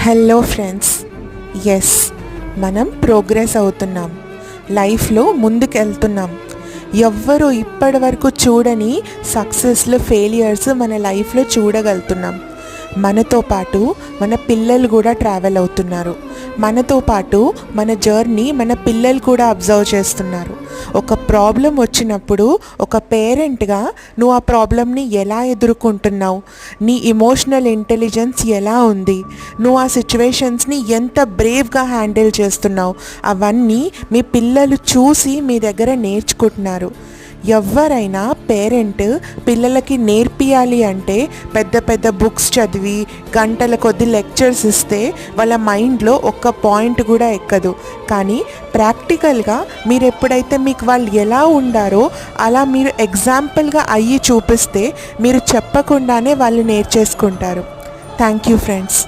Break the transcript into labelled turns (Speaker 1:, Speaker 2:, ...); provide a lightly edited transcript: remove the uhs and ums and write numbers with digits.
Speaker 1: Hello friends, yes మనం progress అవుతున్నాం, లైఫ్లో ముందుకెళ్తున్నాం. ఎవ్వరూ ఇప్పటి వరకు చూడని సక్సెస్లు ఫెయిలియర్స్ మన లైఫ్లో చూడగలుగుతున్నాం. మనతో పాటు మన పిల్లలు కూడా ట్రావెల్ అవుతున్నారు. మనతో పాటు మన జర్నీ మన పిల్లలు కూడా అబ్జర్వ్ చేస్తున్నారు. ఒక ప్రాబ్లం వచ్చినప్పుడు ఒక పేరెంట్గా నువ్వు ఆ ప్రాబ్లమ్ని ఎలా ఎదుర్కొంటున్నావు, నీ ఎమోషనల్ ఇంటెలిజెన్స్ ఎలా ఉంది, నువ్వు ఆ సిచ్యువేషన్స్ని ఎంత బ్రేవ్గా హ్యాండిల్ చేస్తున్నావు, అవన్నీ మీ పిల్లలు చూసి మీ దగ్గర నేర్చుకుంటున్నారు. ఎవరైనా పేరెంట్ పిల్లలకి నేర్పియాలి అంటే పెద్ద పెద్ద బుక్స్ చదివి గంటల కొద్ది లెక్చర్స్ ఇస్తే వాళ్ళ మైండ్లో ఒక్క పాయింట్ కూడా ఎక్కదు. కానీ ప్రాక్టికల్గా మీరు ఎప్పుడైతే మీకు వాళ్ళు ఎలా ఉండారో అలా మీరు ఎగ్జాంపుల్గా అయ్యి చూపిస్తే మీరు చెప్పకుండానే వాళ్ళు నేర్చేసుకుంటారు. Thank you friends.